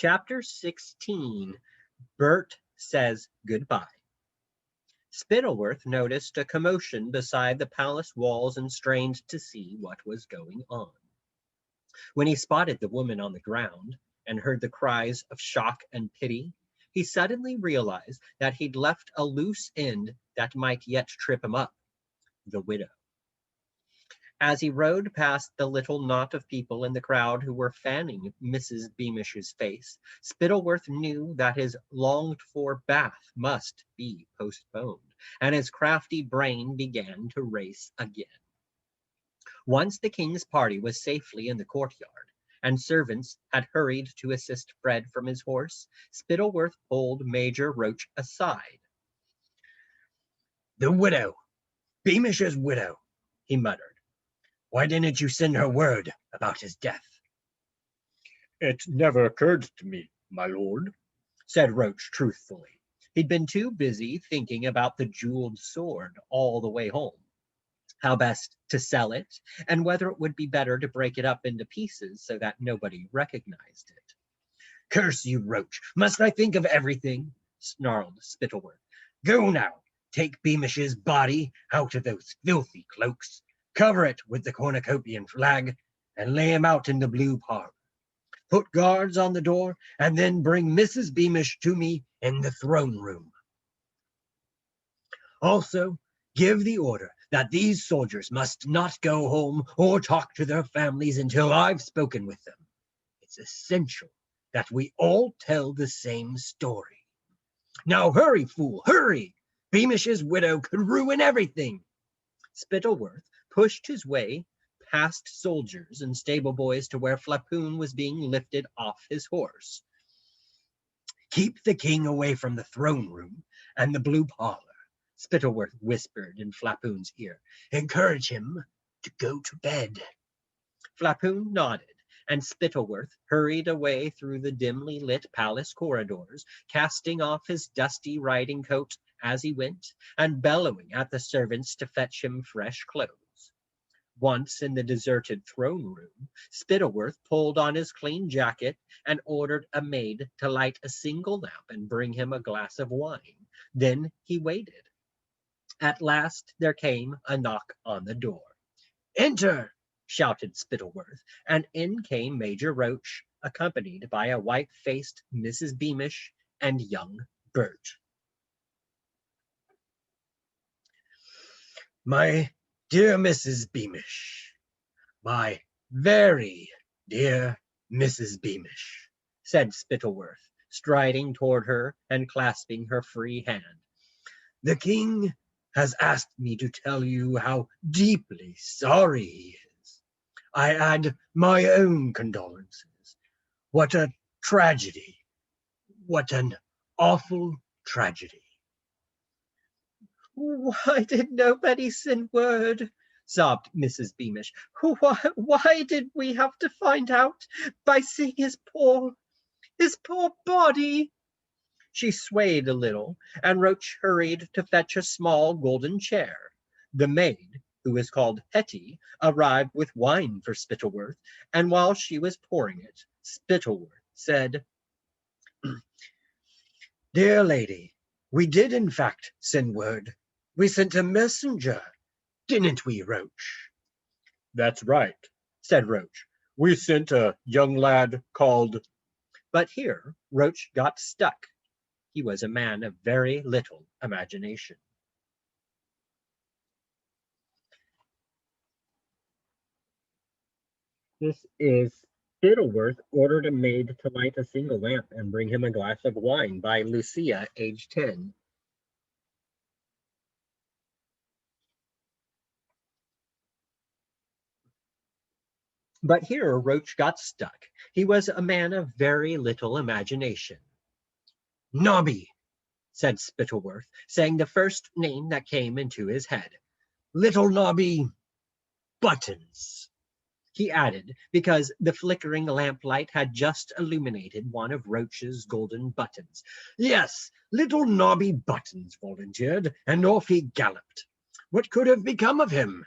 Chapter 16. Bert Says Goodbye. Spittleworth noticed a commotion beside the palace walls and strained to see what was going on. When he spotted the woman on the ground and heard the cries of shock and pity, he suddenly realized that he'd left a loose end that might yet trip him up: the widow. As he rode past the little knot of people in the crowd who were fanning Mrs. Beamish's face, Spittleworth knew that his longed-for bath must be postponed, and his crafty brain began to race again. Once the king's party was safely in the courtyard, and servants had hurried to assist Fred from his horse, Spittleworth pulled Major Roach aside. "The widow, Beamish's widow," he muttered. "Why didn't you send her word about his death?" "It never occurred to me, my lord," said Roach truthfully. He'd been too busy thinking about the jeweled sword all the way home, how best to sell it, and whether it would be better to break it up into pieces so that nobody recognized it. "Curse you, Roach! Must I think of everything?" snarled Spittleworth. "Go now, take Beamish's body out of those filthy cloaks, cover it with the cornucopian flag, and lay him out in the blue parlor. Put guards on the door, and then bring Mrs. Beamish to me in the throne room. Also, give the order that these soldiers must not go home or talk to their families until I've spoken with them. It's essential that we all tell the same story. Now hurry, fool, hurry! Beamish's widow could ruin everything." Spittleworth pushed his way past soldiers and stable boys to where Flapoon was being lifted off his horse. "Keep the king away from the throne room and the blue parlor," Spittleworth whispered in Flapoon's ear. "Encourage him to go to bed." Flapoon nodded, and Spittleworth hurried away through the dimly lit palace corridors, casting off his dusty riding coat as he went, and bellowing at the servants to fetch him fresh clothes. Once in the deserted throne room, Spittleworth pulled on his clean jacket and ordered a maid to light a single lamp and bring him a glass of wine. Then he waited. At last there came a knock on the door. "Enter!" shouted Spittleworth, and in came Major Roach, accompanied by a white-faced Mrs. Beamish and young Bert. "My dear Mrs. Beamish, my very dear Mrs. Beamish," said Spittleworth, striding toward her and clasping her free hand. "The king has asked me to tell you how deeply sorry he is. I add my own condolences. What a tragedy! What an awful tragedy!" "Why did nobody send word?" sobbed Mrs. Beamish. Why did we have to find out by seeing his poor body?" She swayed a little, and Roach hurried to fetch a small golden chair. The maid, who was called Hetty, arrived with wine for Spittleworth, and while she was pouring it, Spittleworth said, "Dear lady, we did in fact send word. We sent a messenger, didn't we, Roach?" "That's right," said Roach. "We sent a young lad called—" But here Roach got stuck. He was a man of very little imagination. This is Spittleworth ordered a maid to light a single lamp and bring him a glass of wine by Lucia, age 10. But here Roach got stuck. He was a man of very little imagination. "Nobby," said Spittleworth, saying the first name that came into his head. "Little Nobby Buttons," he added, because the flickering lamplight had just illuminated one of Roach's golden buttons. "Yes, little Nobby Buttons volunteered, and off he galloped. What could have become of him?"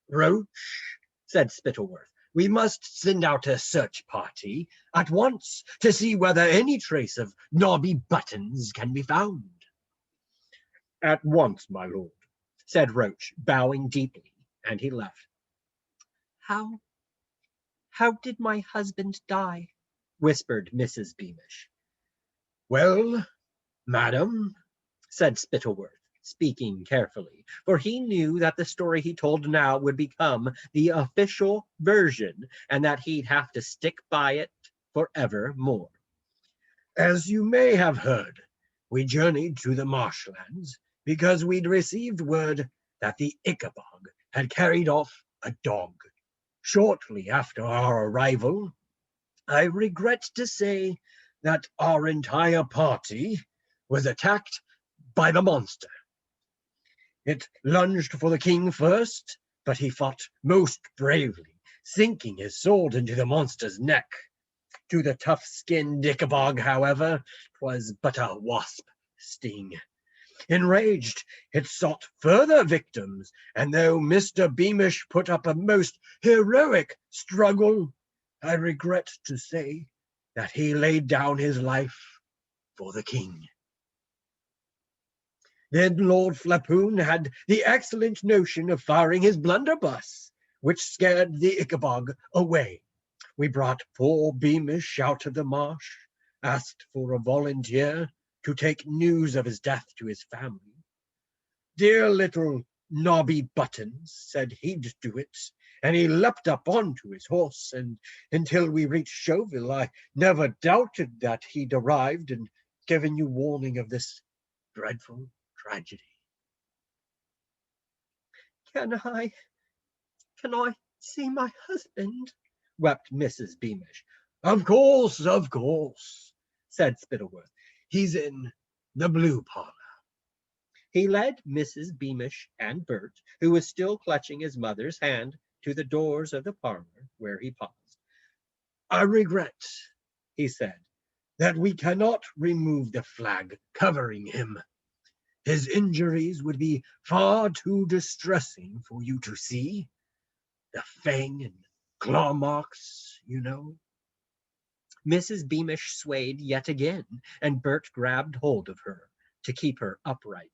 "Roach," said Spittleworth, We must send out a search party at once to see whether any trace of Nobby Buttons can be found. At once, my lord, said Roach, bowing deeply, and he left. How did my husband die? Whispered Mrs. Beamish. Well, madam, said Spittleworth, speaking carefully, for he knew that the story he told now would become the official version and that he'd have to stick by it forevermore. as you may have heard, we journeyed to the marshlands because we'd received word that the Ickabog had carried off a dog. Shortly after our arrival, I regret to say that our entire party was attacked by the monster. It lunged for the king first, but he fought most bravely, sinking his sword into the monster's neck. To the tough-skinned Ickabog, however, 'twas but a wasp sting. Enraged, it sought further victims, and though Mr. Beamish put up a most heroic struggle, I regret to say that he laid down his life for the king. Then Lord Flapoon had the excellent notion of firing his blunderbuss, which scared the Ickabog away. We brought poor Beamish out of the marsh, asked for a volunteer to take news of his death to his family. Dear little Nobby Buttons said he'd do it, and he leapt up onto his horse, and until we reached Chauville, I never doubted that he'd arrived and given you warning of this dreadful tragedy. Can I see my husband? Wept Mrs. Beamish. Of course, said Spittleworth. He's in the blue parlor. He led Mrs. Beamish and Bert, who was still clutching his mother's hand, to the doors of the parlor, where he paused. I regret, he said, that we cannot remove the flag covering him. His injuries would be far too distressing for you to see. The fang and claw marks, you know. Mrs. Beamish swayed yet again, and Bert grabbed hold of her to keep her upright.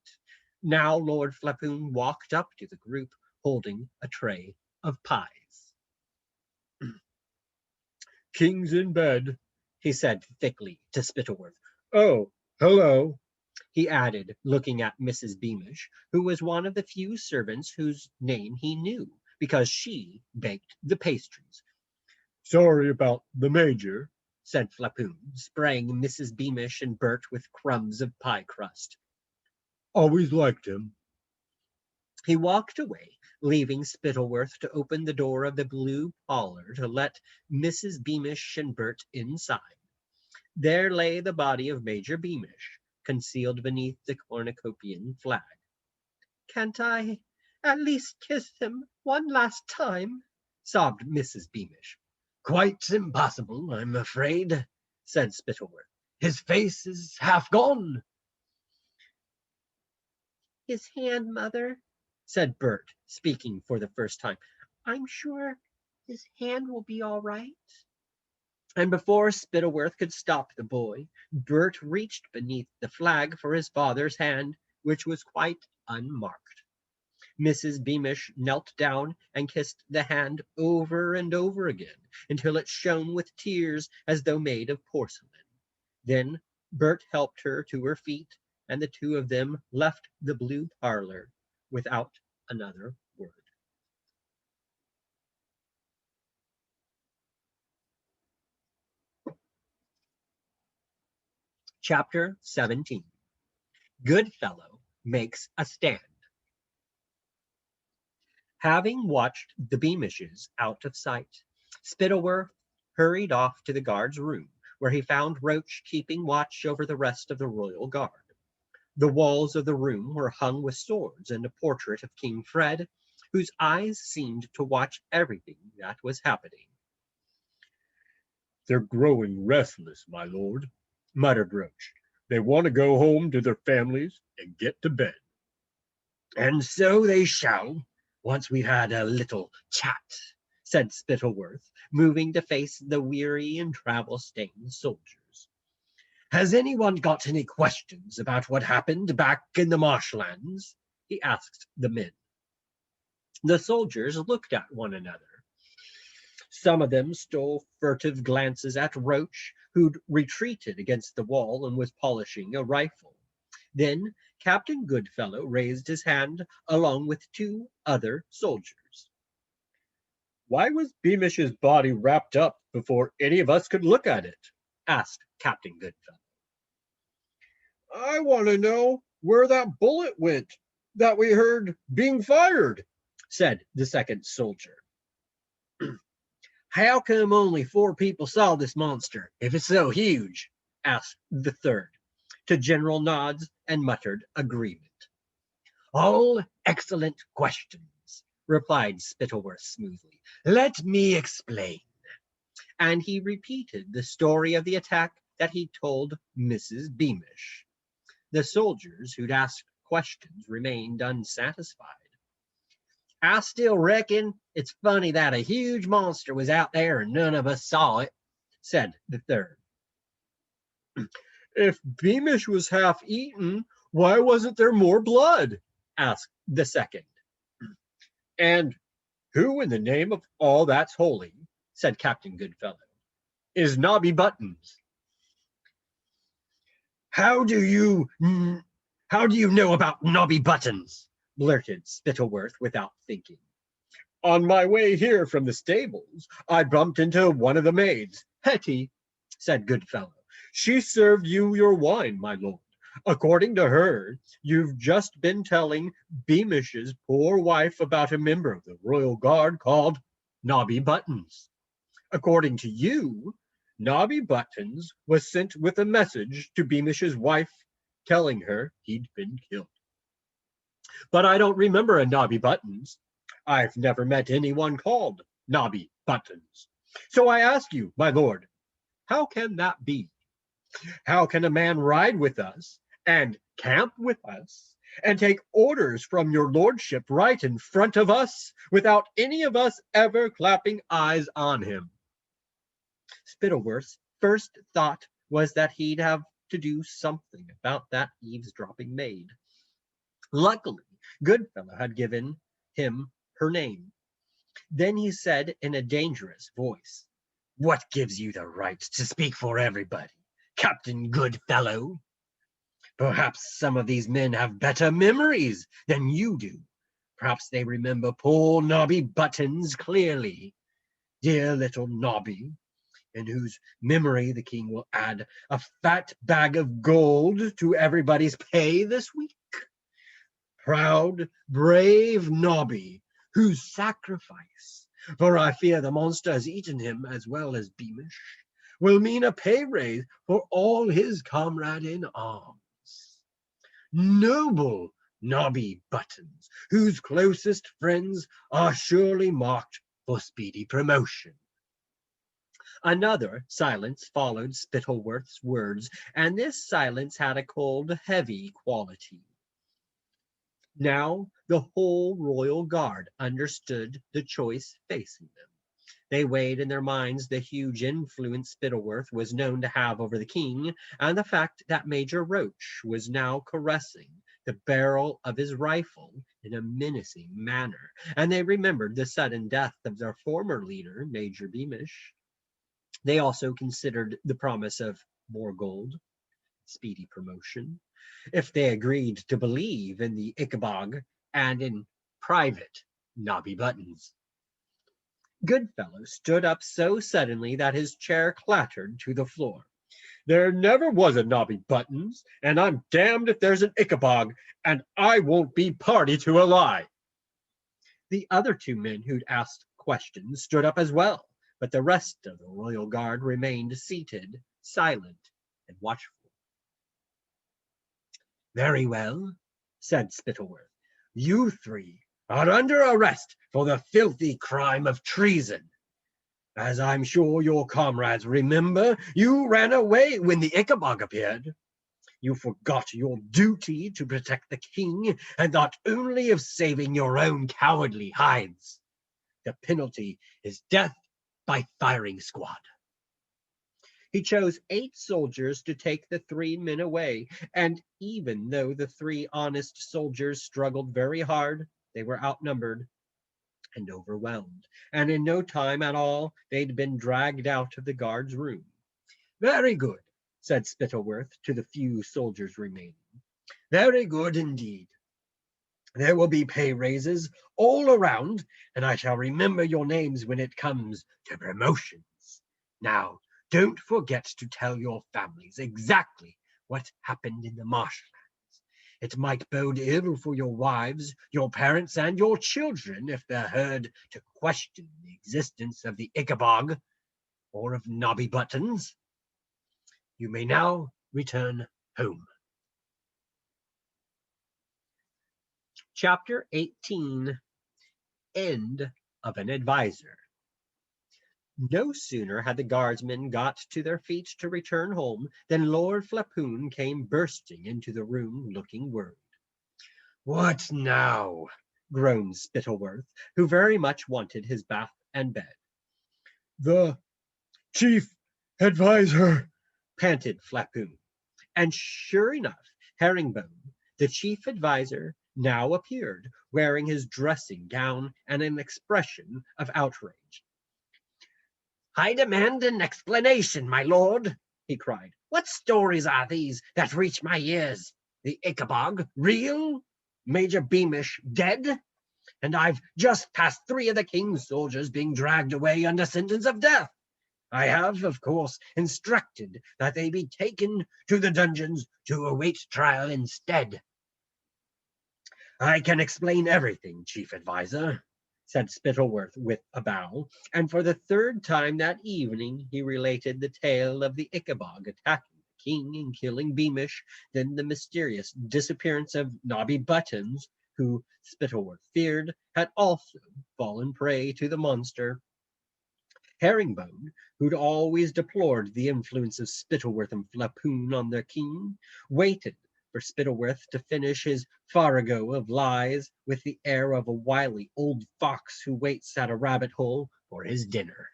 Now Lord Flapoon walked up to the group, holding a tray of pies. King's in bed, he said thickly to Spittleworth. Oh, hello, he added, looking at Mrs. Beamish, who was one of the few servants whose name he knew, because she baked the pastries. Sorry about the major, said Flapoon, spraying Mrs. Beamish and Bert with crumbs of pie crust. Always liked him. He walked away, leaving Spittleworth to open the door of the blue parlor to let Mrs. Beamish and Bert inside. There lay the body of Major Beamish, concealed beneath the cornucopian flag. Can't I at least kiss him one last time? Sobbed Mrs. Beamish. Quite impossible, I'm afraid, said Spittleworth. His face is half gone. His hand, Mother, said Bert, speaking for the first time. I'm sure his hand will be all right. And before Spittleworth could stop the boy, Bert reached beneath the flag for his father's hand, which was quite unmarked. Mrs. Beamish knelt down and kissed the hand over and over again until it shone with tears as though made of porcelain. Then Bert helped her to her feet, and the two of them left the blue parlor without another word. Chapter 17. Goodfellow makes a stand. Having watched the Beamishes out of sight, Spittleworth hurried off to the guard's room, where he found Roach keeping watch over the rest of the royal guard. The walls of the room were hung with swords and a portrait of King Fred, whose eyes seemed to watch everything that was happening. They're growing restless, my lord, muttered Roach. They want to go home to their families and get to bed. And so they shall, once we've had a little chat, said Spittleworth, moving to face the weary and travel-stained soldiers. Has anyone got any questions about what happened back in the marshlands? He asked the men. The soldiers looked at one another. Some of them stole furtive glances at Roach, who'd retreated against the wall and was polishing a rifle. Then Captain Goodfellow raised his hand along with two other soldiers. Why was Beamish's body wrapped up before any of us could look at it? Asked Captain Goodfellow. I want to know where that bullet went that we heard being fired, said the second soldier. How come only 4 people saw this monster, if it's so huge? Asked the third, to general nods and muttered agreement. All excellent questions, replied Spittleworth smoothly. Let me explain. And he repeated the story of the attack that he told Mrs. Beamish. The soldiers who'd asked questions remained unsatisfied. I still reckon it's funny that a huge monster was out there and none of us saw it, said the third. If Beamish was half eaten, why wasn't there more blood? Asked the second. And who in the name of all that's holy, said Captain Goodfellow, is Nobby Buttons? How do you know about Nobby Buttons? Blurted Spittleworth without thinking. On my way here from the stables, I bumped into one of the maids. Hetty, said Goodfellow. She served you your wine, my lord. According to her, you've just been telling Beamish's poor wife about a member of the Royal Guard called Nobby Buttons. According to you, Nobby Buttons was sent with a message to Beamish's wife telling her he'd been killed. But I don't remember a Nobby Buttons. I've never met anyone called Nobby Buttons. So I ask you, my lord, how can that be? How can a man ride with us and camp with us and take orders from your lordship right in front of us without any of us ever clapping eyes on him? Spittleworth's first thought was that he'd have to do something about that eavesdropping maid. Luckily, Goodfellow had given him her name. Then he said in a dangerous voice, What gives you the right to speak for everybody, Captain Goodfellow? Perhaps some of these men have better memories than you do. Perhaps they remember poor Nobby Buttons clearly. Dear little Nobby, in whose memory the king will add a fat bag of gold to everybody's pay this week. Proud, brave Nobby, whose sacrifice, for I fear the monster has eaten him as well as Beamish, will mean a pay raise for all his comrade in arms. Noble Nobby Buttons, whose closest friends are surely marked for speedy promotion. Another silence followed Spittleworth's words, and this silence had a cold, heavy quality. Now the whole royal guard understood the choice facing them. They weighed in their minds the huge influence Spittleworth was known to have over the king, and the fact that Major Roach was now caressing the barrel of his rifle in a menacing manner, and they remembered the sudden death of their former leader, Major Beamish. They also considered the promise of more gold, speedy promotion, if they agreed to believe in the Ickabog and in private Nobby Buttons. Goodfellow stood up so suddenly that his chair clattered to the floor. There never was a Nobby Buttons, and I'm damned if there's an Ickabog, and I won't be party to a lie. The other two men who'd asked questions stood up as well, but the rest of the royal guard remained seated, silent and watchful. Very well, said Spittleworth. You three are under arrest for the filthy crime of treason. As I'm sure your comrades remember, you ran away when the Ickabog appeared. You forgot your duty to protect the king and thought only of saving your own cowardly hides. The penalty is death by firing squad. He chose 8 soldiers to take the 3 men away, and even though the 3 honest soldiers struggled very hard, they were outnumbered and overwhelmed, and in no time at all they'd been dragged out of the guard's room. Very good, Said Spittleworth to the few soldiers remaining. very good indeed. There will be pay raises all around, and I shall remember your names when it comes to promotions. Now, don't forget to tell your families exactly what happened in the marshlands. It might bode ill for your wives, your parents, and your children if they're heard to question the existence of the Ickabog or of Nobby Buttons. You may now return home. Chapter 18. End of an Advisor. No sooner had the guardsmen got to their feet to return home than Lord Flapoon came bursting into the room looking worried. What now? Groaned Spittleworth, who very much wanted his bath and bed. The chief advisor, Panted Flapoon. And sure enough, Herringbone, the chief adviser, now appeared, wearing his dressing gown and an expression of outrage. I demand an explanation, my lord, he cried. What stories are these that reach my ears? The Ickabog real? Major Beamish dead? And I've just passed 3 of the king's soldiers being dragged away under sentence of death. I have, of course, instructed that they be taken to the dungeons to await trial instead. I can explain everything, chief adviser, said Spittleworth with a bow, and for the 3rd time that evening he related the tale of the Ickabog attacking the king and killing Beamish, then the mysterious disappearance of Nobby Buttons, who, Spittleworth feared, had also fallen prey to the monster. Herringbone, who'd always deplored the influence of Spittleworth and Flapoon on their king, waited for Spittleworth to finish his farrago of lies with the air of a wily old fox who waits at a rabbit hole for his dinner.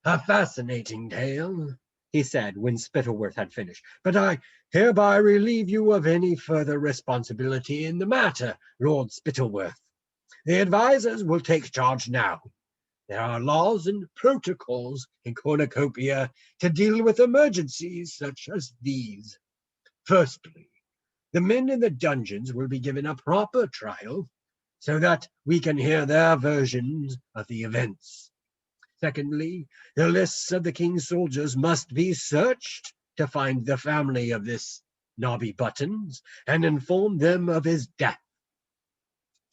A fascinating tale, he said when Spittleworth had finished. but I hereby relieve you of any further responsibility in the matter, Lord Spittleworth. The advisers will take charge now. There are laws and protocols in cornucopia to deal with emergencies such as these. Firstly, the men in the dungeons will be given a proper trial so that we can hear their versions of the events. Secondly, the lists of the king's soldiers must be searched to find the family of this Nobby Buttons and inform them of his death.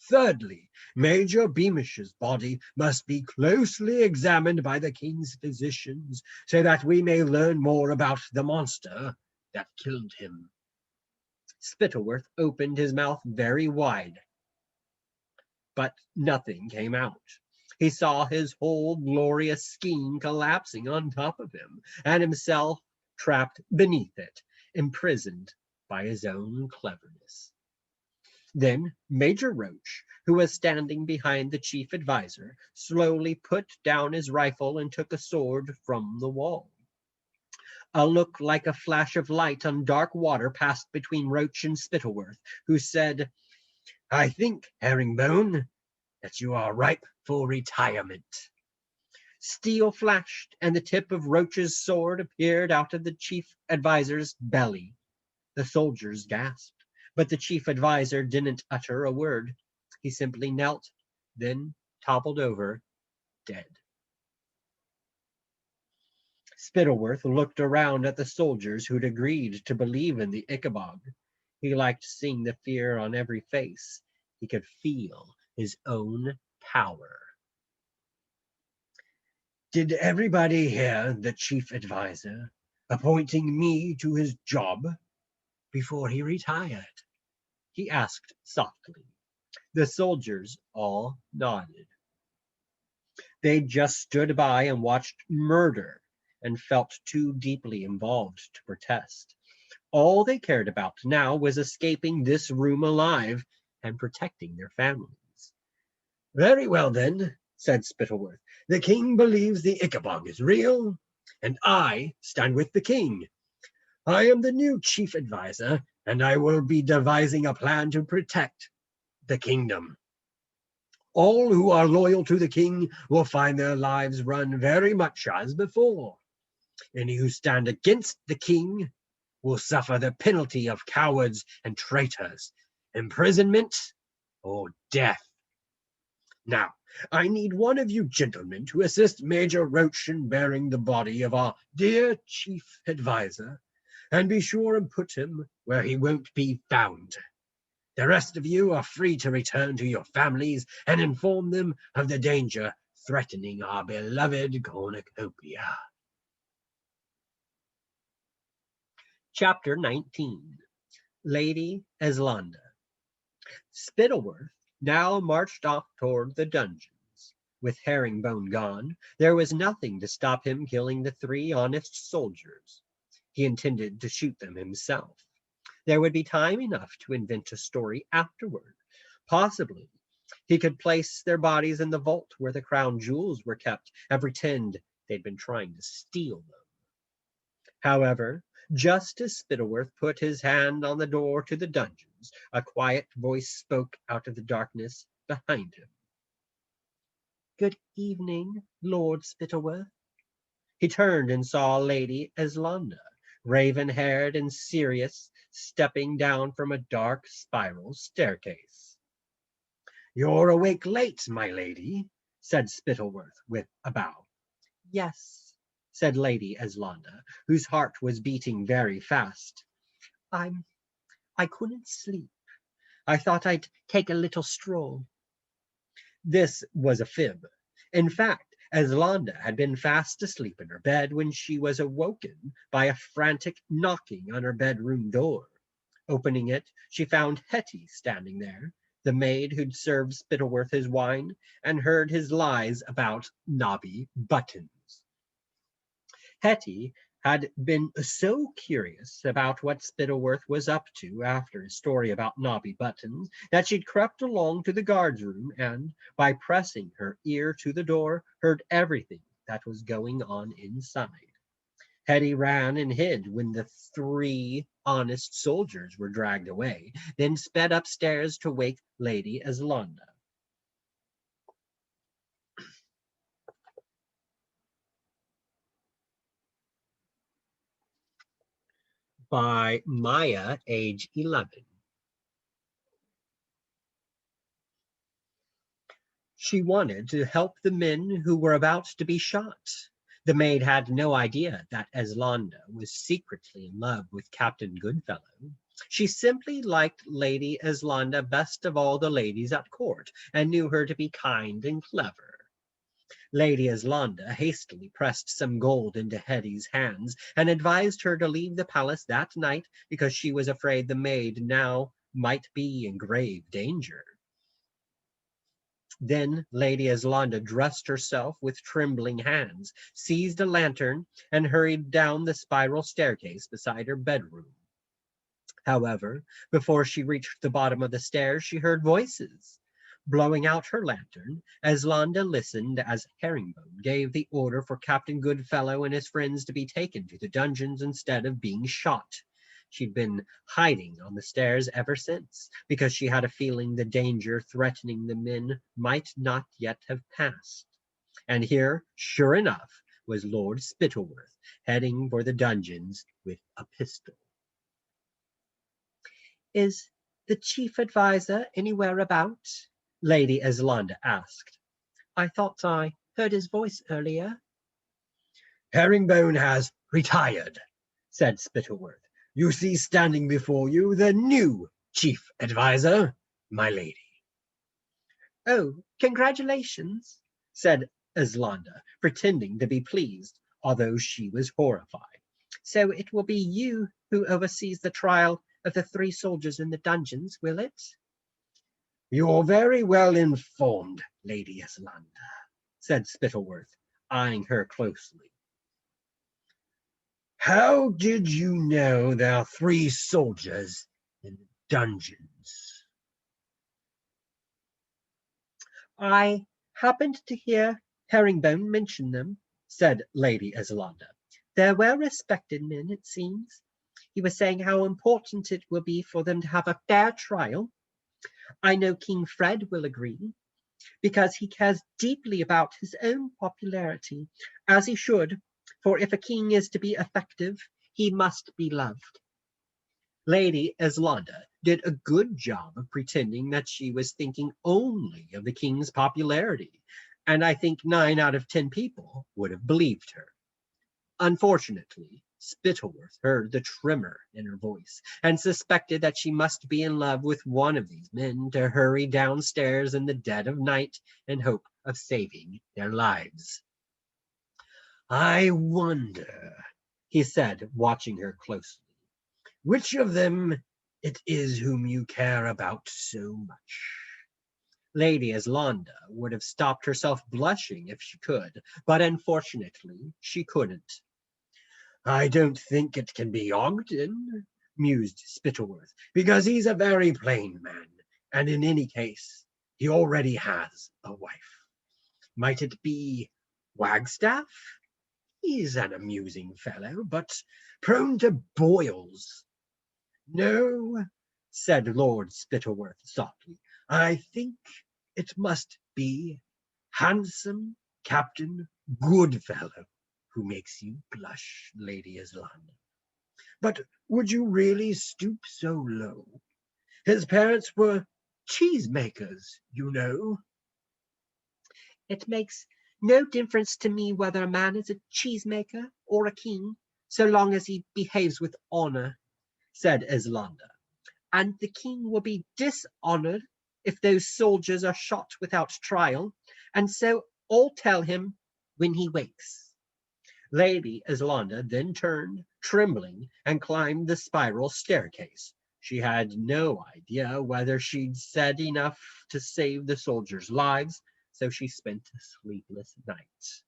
Thirdly, Major Beamish's body must be closely examined by the king's physicians so that we may learn more about the monster that killed him. Spittleworth opened his mouth very wide, but nothing came out. He saw his whole glorious scheme collapsing on top of him, and himself trapped beneath it, imprisoned by his own cleverness. Then Major Roach, who was standing behind the chief adviser, slowly put down his rifle and took a sword from the wall. A look like a flash of light on dark water passed between Roach and Spittleworth, who said, I think, Herringbone, that you are ripe for retirement. Steel flashed, and the tip of Roach's sword appeared out of the chief adviser's belly. The soldiers gasped, but the chief adviser didn't utter a word. He simply knelt, then toppled over, dead. Spittleworth looked around at the soldiers who'd agreed to believe in the Ickabog. He liked seeing the fear on every face. He could feel his own power. Did everybody hear the chief adviser appointing me to his job before he retired? He asked softly. The soldiers all nodded. They'd just stood by and watched murder and felt too deeply involved to protest. All they cared about now was escaping this room alive and protecting their families. Very well, then, said Spittleworth. The king believes the Ickabog is real, and I stand with the king. I am the new chief advisor, and I will be devising a plan to protect the kingdom. All who are loyal to the king will find their lives run very much as before. Any who stand against the king will suffer the penalty of cowards and traitors, imprisonment or death. Now, I need one of you gentlemen to assist Major Roach in bearing the body of our dear chief advisor, and be sure and put him where he won't be found. The rest of you are free to return to your families and inform them of the danger threatening our beloved cornucopia. Chapter 19. Lady Eslanda. Spittleworth now marched off toward the dungeons. With Herringbone gone, there was nothing to stop him killing the 3 honest soldiers. He intended to shoot them himself. There would be time enough to invent a story afterward. Possibly he could place their bodies in the vault where the crown jewels were kept and pretend they'd been trying to steal them. However, just as Spittleworth put his hand on the door to the dungeons, a quiet voice spoke out of the darkness behind him. "Good evening, Lord Spittleworth." He turned and saw Lady Eslanda, raven-haired and serious, stepping down from a dark spiral staircase. "You're awake late, my lady," said Spittleworth with a bow. "Yes," said Lady Eslanda, whose heart was beating very fast. I couldn't sleep. I thought I'd take a little stroll." This was a fib. In fact, Eslanda had been fast asleep in her bed when she was awoken by a frantic knocking on her bedroom door. Opening it, she found Hetty standing there, the maid who'd served Spittleworth his wine and heard his lies about Nobby Buttons. Hetty had been so curious about what Spittleworth was up to after his story about Nobby Buttons that she'd crept along to the guard's room and, by pressing her ear to the door, heard everything that was going on inside. Hetty ran and hid when the 3 honest soldiers were dragged away, then sped upstairs to wake Lady Eslanda. By Maya, age 11. She wanted to help the men who were about to be shot. The maid had no idea that Eslanda was secretly in love with Captain Goodfellow. She simply liked Lady Eslanda best of all the ladies at court, and knew her to be kind and clever. Lady Eslanda hastily pressed some gold into Hetty's hands and advised her to leave the palace that night because she was afraid the maid now might be in grave danger. Then Lady Eslanda dressed herself with trembling hands, seized a lantern, and hurried down the spiral staircase beside her bedroom. However, before she reached the bottom of the stairs, she heard voices. Blowing out her lantern, Eslanda listened as Herringbone gave the order for Captain Goodfellow and his friends to be taken to the dungeons instead of being shot. She'd been hiding on the stairs ever since, because she had a feeling the danger threatening the men might not yet have passed. And here, sure enough, was Lord Spittleworth heading for the dungeons with a pistol. "Is the chief advisor anywhere about?" Lady Eslanda asked. "I thought I heard his voice earlier." "Herringbone has retired," said Spittleworth. "You see standing before you the new chief advisor, my lady." "Oh, congratulations," said Eslanda, pretending to be pleased, although she was horrified. "So it will be you who oversees the trial of the 3 soldiers in the dungeons, will it?" "You're very well informed, Lady Eslanda," said Spittleworth, eyeing her closely. "How did you know there are 3 soldiers in the dungeons?" I happened to hear Herringbone mention them, said Lady Eslanda. They're well-respected men, it seems. He was saying how important it will be for them to have a fair trial. I know King Fred will agree, because he cares deeply about his own popularity, as he should, for if a king is to be effective, he must be loved. Lady Eslanda did a good job of pretending that she was thinking only of the king's popularity, and I think 9 out of 10 people would have believed her. Unfortunately, Spittleworth heard the tremor in her voice and suspected that she must be in love with one of these men to hurry downstairs in the dead of night in hope of saving their lives. "I wonder," he said, watching her closely, "which of them it is whom you care about so much?" Lady Eslanda would have stopped herself blushing if she could, but unfortunately she couldn't. "I don't think it can be Ogden," mused Spittleworth, "because he's a very plain man, and in any case he already has a wife. Might it be Wagstaff? He's an amusing fellow, but prone to boils." "No," said Lord Spittleworth softly, "I think it must be handsome Captain Goodfellow who makes you blush, Lady Islanda. But would you really stoop so low? His parents were cheesemakers, you know." It makes no difference to me whether a man is a cheesemaker or a king, so long as he behaves with honor, said Eslanda. And the king will be dishonored if those soldiers are shot without trial, and so I'll tell him when he wakes. Lady Eslanda then turned, trembling, and climbed the spiral staircase. She had no idea whether she'd said enough to save the soldiers' lives, so she spent a sleepless night.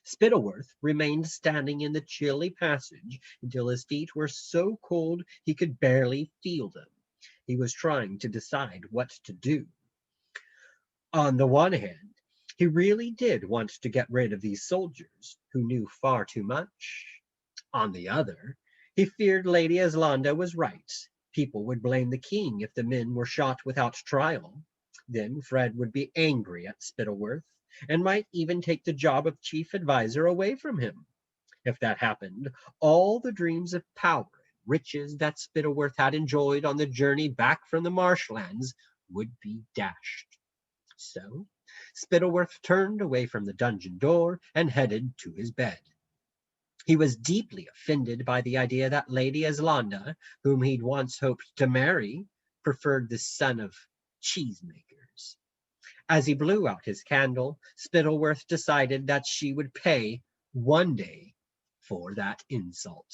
Spittleworth remained standing in the chilly passage until his feet were so cold he could barely feel them. He was trying to decide what to do. On the one hand, he really did want to get rid of these soldiers who knew far too much. On the other, he feared Lady Eslanda was right. People would blame the king if the men were shot without trial. Then Fred would be angry at Spittleworth and might even take the job of chief adviser away from him. If that happened, all the dreams of power and riches that Spittleworth had enjoyed on the journey back from the marshlands would be dashed. So Spittleworth turned away from the dungeon door and headed to his bed. He was deeply offended by the idea that Lady Eslanda, whom he'd once hoped to marry, preferred the son of cheesemakers. As he blew out his candle, Spittleworth decided that she would pay one day for that insult.